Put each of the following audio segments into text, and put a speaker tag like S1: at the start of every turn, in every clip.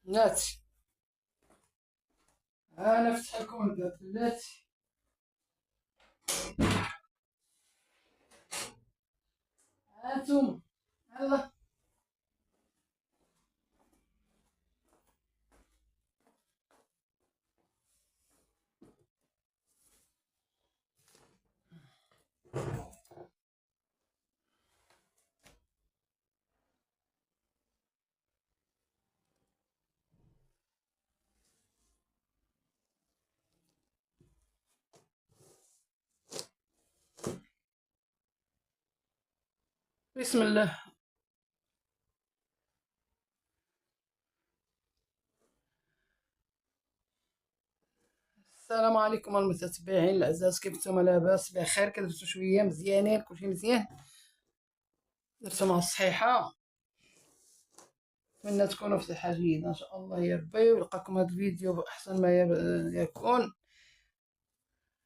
S1: ناتي. انا افتح لكم الباب بلاتي. هانتوما. يلا. بسم الله. السلام عليكم المتتبعين الاعزاء، كيف نتوما؟ لاباس بخير؟ كدرتو شويه مزيانين؟ كلشي مزيان؟ درتو مع الصحيحه؟ نتمنى تكونوا في صحه جيده ان شاء الله يا ربي، ويلقاكم هذا الفيديو باحسن ما يكون.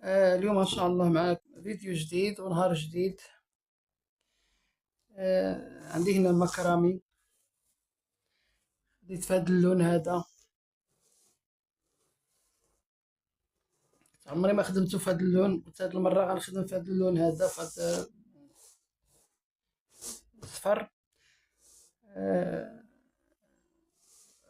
S1: اليوم ان شاء الله معاك فيديو جديد ونهار جديد. عندي هنا المكرامي، خديت في هذا اللون هذا. عمري ما خدمته في هذا اللون، قلت هذه المره غنخدم في هذا اللون هذا، في هذا الصفر. آه،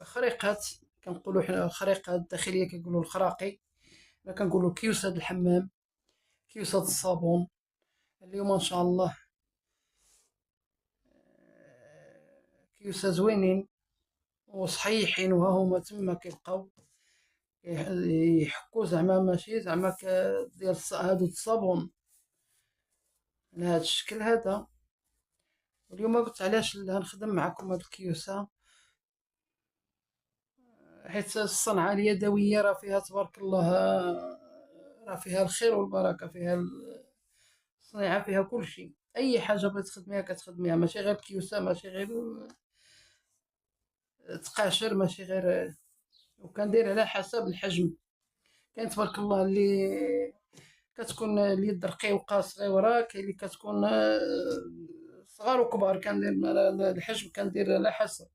S1: خريقات، كنقولوا حنا خريقة الداخلية، كنقولوا الخراقي، حنا كنقولوا كيوسة د الحمام، كيوسة د الصابون. اليوم ان شاء الله كيوسة زوينين وصحيحين، وها هما تما كيبقاو يحكوا، زعما ماشي زعما ديال هادو الصابون على هاد الشكل هذا. واليوم قلت علاش لا نخدم معكم هاد الكيوسة، حيت الصنعة اليدوية راه فيها تبارك الله، راه فيها الخير والبركة، فيها الصناعة، فيها كل شيء. أي حاجة بغيت تخدميها كتخدميها، ماشي غير كيوسة، ماشي غير تقاشر، ماشي غير. وكندير على حسب الحجم. كاين تبارك الله اللي كتكون اليد رقيقة صغيرة، كاين اللي كتكون صغار وكبار. كندير على الحجم، كندير على حسب،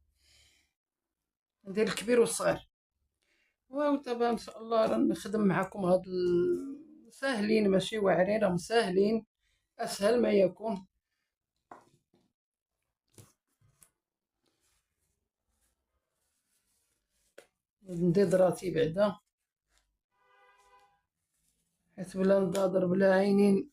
S1: ندير الكبير والصغير. ودابا ان شاء الله راه نخدم معكم هاد ساهلين، ماشي واعرين، راهم ساهلين، اسهل ما يكون. ندير راسي بعدا، حيت بلا نضادر بلا عينين.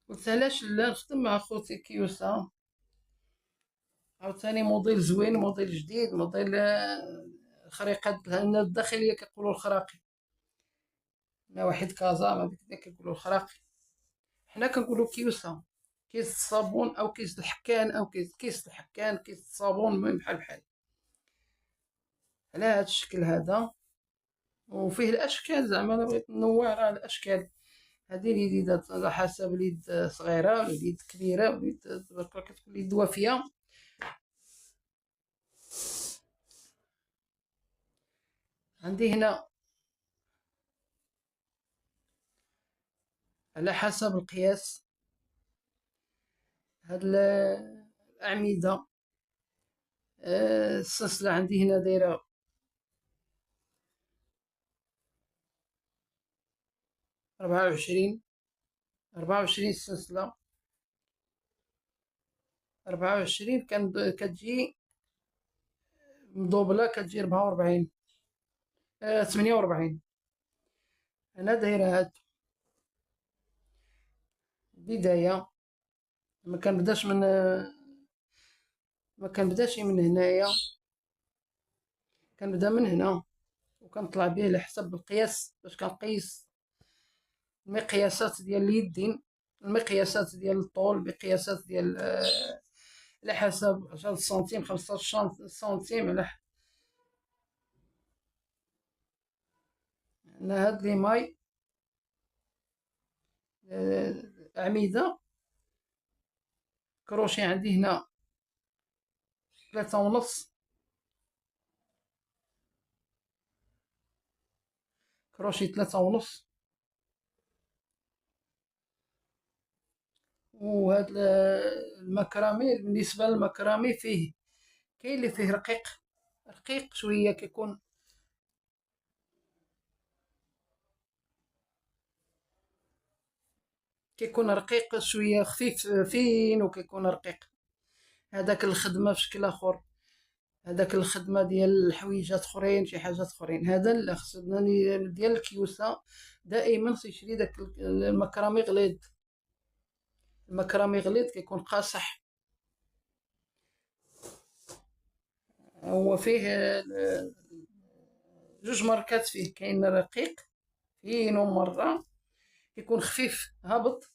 S1: قلت علاش لا نخدم مع خوتي كيوسا، عاوتاني موديل زوين، موديل جديد، موديل خريقة الداخلية، كيقولوا الخراقي. انا واحد كازا ما ديك كيقولوا الخراقي، حنا كنقولوا كيوسا. كيس الصابون او كيس الحكان، او كيس الحكان، كيس الصابون، المهم بحال بحال على هذا الشكل هذا. وفيه الاشكال، زعما انا بغيت ننوع راه الاشكال. هذه اليديدات على حسب، اليد صغيره ولا اليد كبيره، ولا اليد تبارك الله كتكون اليد وافيه. عندي هنا على حسب القياس. هاد الأعمدة، السلسلة عندي هنا دايرة 24. 24 السلسلة، 24 كتجي مدوبلة، كتجي 44، 48. أنا دايرة هاد البداية، ما كنبداش من ما كنبداش من هنايا، كنبدا من هنا، وكنطلع به على حسب القياس، باش كنقيس المقياسات ديال اليدين، المقياسات ديال الطول، المقياسات ديال على حسب 10 سنتيم، 15 سنتيم، على انا هاد لي ماي أعمدة. كروشي عندي هنا 3 ونص، كروشي 3 ونص. وهاد المكرامي، بالنسبة للمكرامي فيه كاين اللي فيه رقيق، رقيق شوية، كيكون رقيق شوية، خفيف فين، وكيكون رقيق. هذاك الخدمة في شكل آخر، هذاك الخدمة ديال حويجات أخرين، شي حاجات أخرين. هذا لا، خصنا ديال الكيوسة دائما تيشري داك المكرامي غليظ. المكرامي غليظ كيكون قاصح. هو فيه جوج ماركات فيه، كاين رقيق فينو مرة، كيكون خفيف هابط.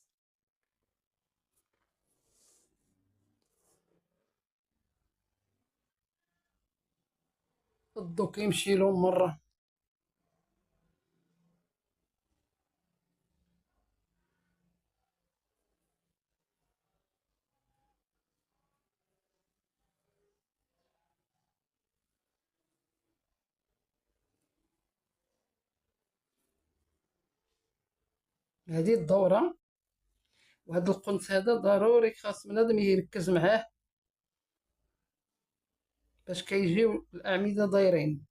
S1: الضو كيمشي لهم مرة. هذه الدورة، وهذا القنت هذا ضروري خاص بنادم يركز معاه باش كيجيو الأعمدة دايرين.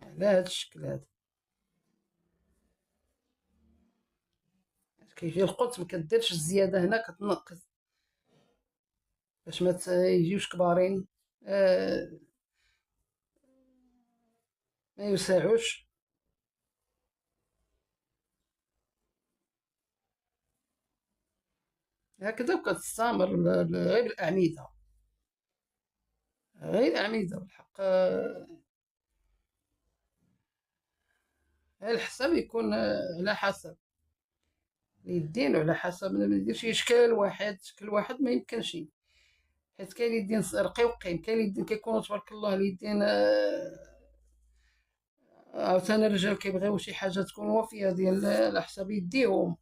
S1: على هذا الشكل هذا كيجي القنت، مكديرش الزيادة هنا، كتنقص باش ما يجيوش كبارين، آه، ما يوسعوش. هكذا وكتستعمر غير الأعمدة، غير الأعمدة بالحق. الحساب يكون على حسب اليدين، وعلى حسب ما نديرش شكل واحد، شكل واحد ما يمكنش. حيت كاين يدين رقيقين، كاين يدين كيكونوا تبارك الله اليدين، عاوتاني الرجال كيبغيو شي حاجة تكون وافية ديال على حساب يديهم.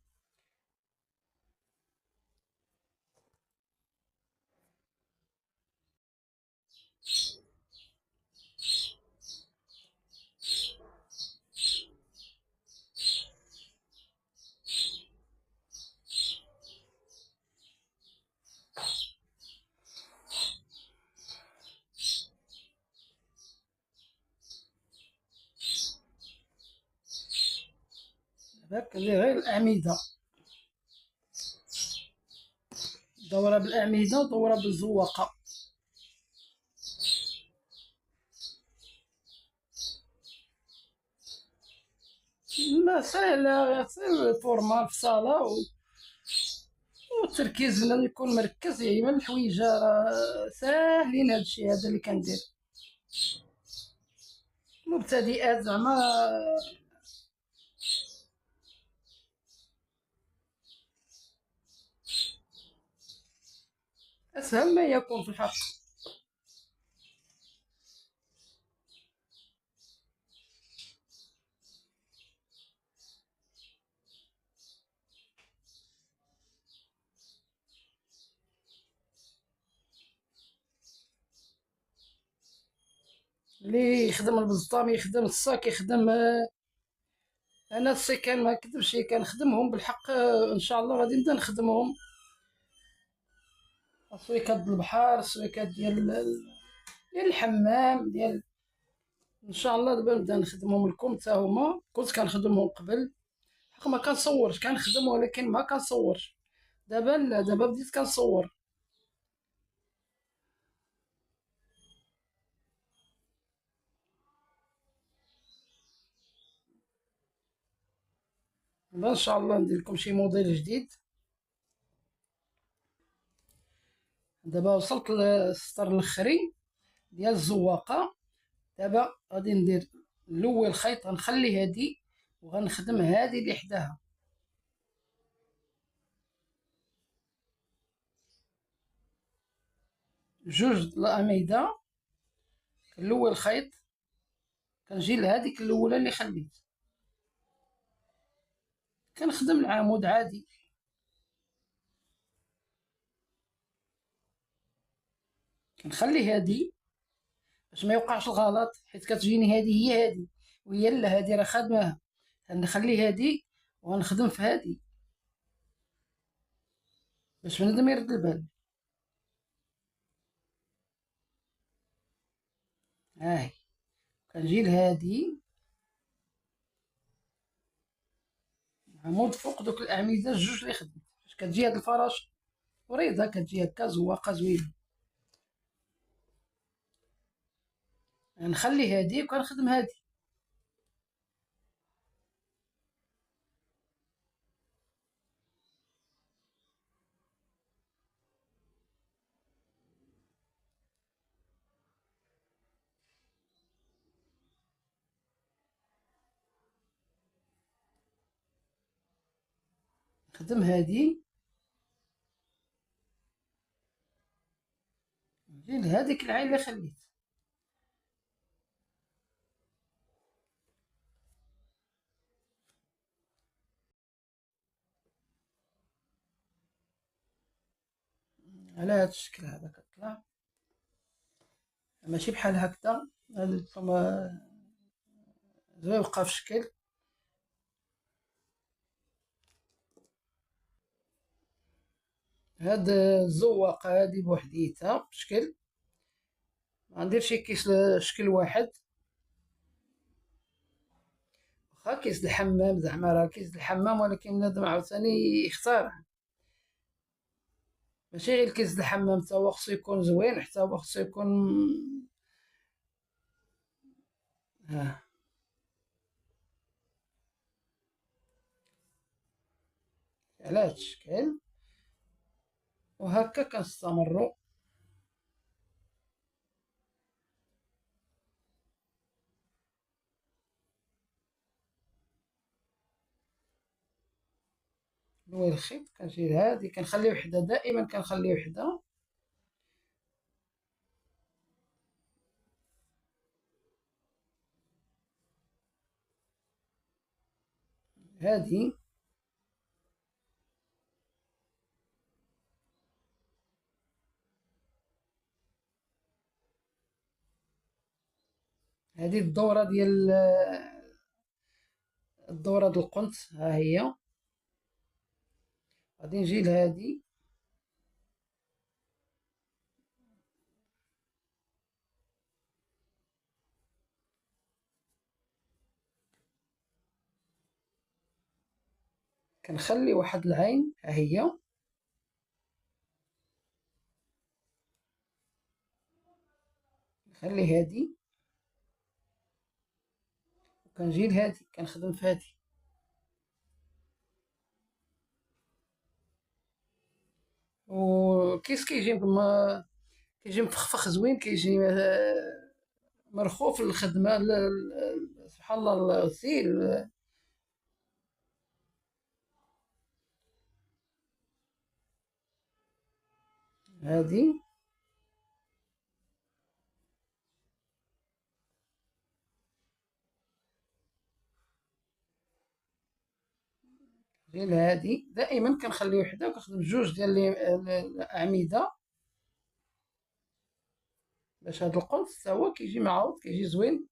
S1: هاك اللي غير الأعمدة، دورة بالأعمدة ودورة بالزواقة. ما ساهلة، غير الفورمال في الصالة والتركيز لازم يكون مركز. يعني من الحويجة راه ساهلين، هادشي هذا اللي كندير. مبتدئات زعما أسهل ما يكون في الحق. اللي يخدم البزطام، يخدم الصاك، يخدم، انا السيكان ما كذبش كنخدمهم بالحق. ان شاء الله غادي نبدا نخدمهم. السويكات د البحر، السويكات ديال الحمام ديال، ان شاء الله دابا نبدا نخدمهم لكم حتى هما. كنت كنخدمهم قبل، حق ما كنصورش، كنخدم ولكن ما كنصورش. دابا لا، دابا بديت كنصور. دابا ان شاء الله ندير لكم شي موديل جديد. دابا وصلت للسطر الاخرين ديال الزواقه. دابا غادي ندير الاول خيط، غنخلي هادي وغنخدم هادي اللي حداها. جوج د الاعمده. الاول خيط كنجي لهاديك الاولى اللي خليت، كنخدم العمود عادي. كنخلي هادي باش ما يوقعش الغلط، حيت كتجيني هذه هي هذه، وهي لا هذه راه خادماها، نخلي هذه ونخدم في هذه باش بنادم يرد البال. هاي كنجي لهادي عمود فوق دوك الاعمده الجوج اللي خدمت، فاش كتجي هاد الفراش وريضه كتجي هكا زواقه زوينه، نخلي هادي وكنخدم هادي. نخدم هادي، نجي لهاديك العين اللي خليت، على هاد الشكل هذا كطلع، ماشي بحال هكدا. هاد فما زويقه في شكل. هاد الزواقه هادي بوحديتها بشكل، ما ندير شي كيس شكل واحد، واخا كيس الحمام زعما راه كيس الحمام، ولكن بنادم عاوتاني يختار، ماشي غير كيس الحمام تا هو خصو يكون زوين، حتى هو خصو يكون ها على هاد الشكل. وهكا كنستمروا. نوي الخيط كنجي لهادي كنخلي وحده، دائما كنخلي وحده، هادي هادي الدورة ديال الدورة د القنت، ها هي. غادي نجي لهادي كنخلي واحد العين، ها هي. نخلي هادي وكنجي لهادي كنخدم في هادي، وكيس كيجي مفخفخ زوين، كيجي مرخوف للخدمة، سبحان الله الغسيل. هادي ديال هادي دائما كنخلي وحده وكنخدم جوج ديال الاعمده، باش هاد القنت حتى هو كيجي معوض كيجي زوين.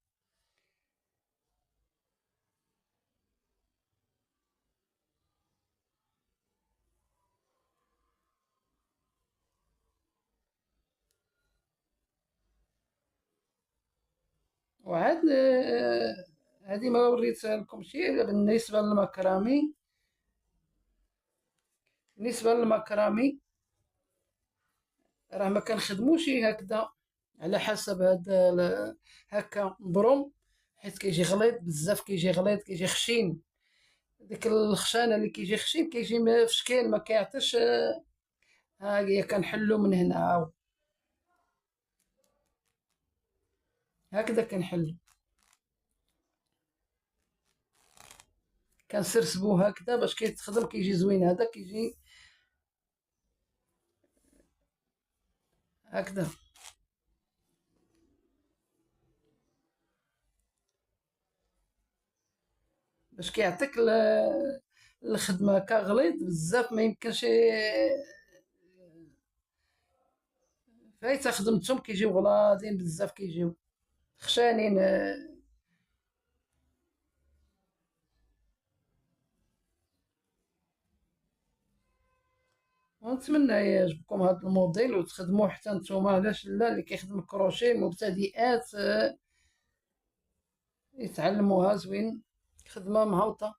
S1: وعاد هادي ما وريتها لكمشي بالنسبه للمكرامي. بالنسبه للمكرامي راه ما كنخدموش هكذا، على حسب هكا مبروم، حيت كيجي غليظ بزاف، كيجي غليظ كيجي خشين. ديك الخشانه اللي كيجي خشين كيجي في شكل ما كيعطيش. ها هي كنحلو من هنا، هاو هكذا كنحلو، كنسرسبو هكذا باش كيتخدم كيجي زوين. هذا كيجي هكذا باش كيعطيك الخدمه كغليظ بزاف، ما يمكنش فايته خدمتهم كيجيو غلاظين بزاف كيجيو. خشانين. ونتمنى يعجبكم هذا الموديل وتخدموه حتى نتوما، علاش لا، اللي كيخدم الكروشي مبتدئات يتعلموها، زوين، خدمة مهوطة.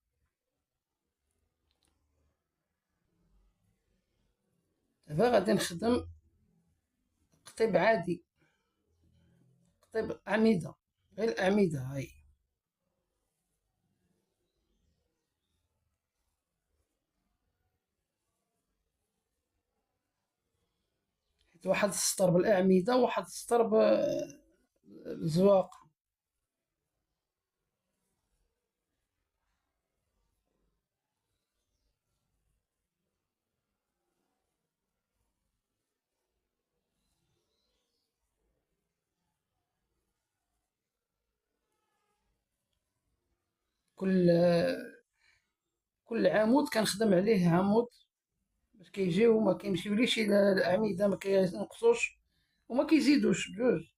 S1: دابا غادي نخدم قطيب عادي، قطيب أعمدة، غير الأعمدة هاي. حيت واحد السطر بالأعمدة وواحد السطر بالزواق. كل كل عمود كنخدم عليه عمود باش كيجيو ما كيمشيوليش الى الاعمده، ما كينقصوش وما كيزيدوش بجوج.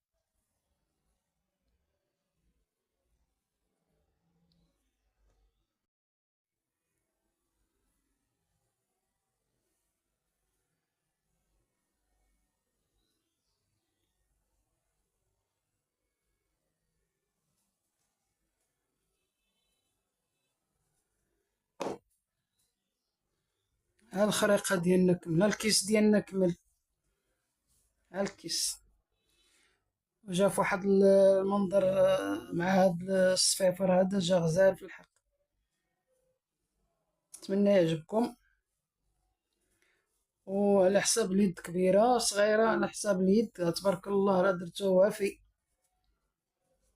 S1: ها الخريقه ديالنا كمل، ها الكيس ديالنا كمل، ها الكيس جا في واحد المنظر مع هاد الصفيفر هذا، جا غزال في الحق. نتمنى يعجبكم. وعلى حساب اليد كبيره صغيره، على حساب اليد تبارك الله راه درتو وافي.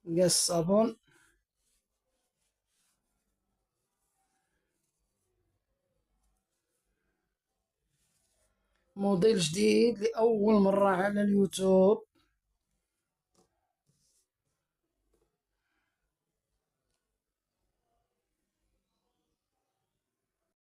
S1: قاس الصابون، موديل جديد لأول مرة على اليوتيوب.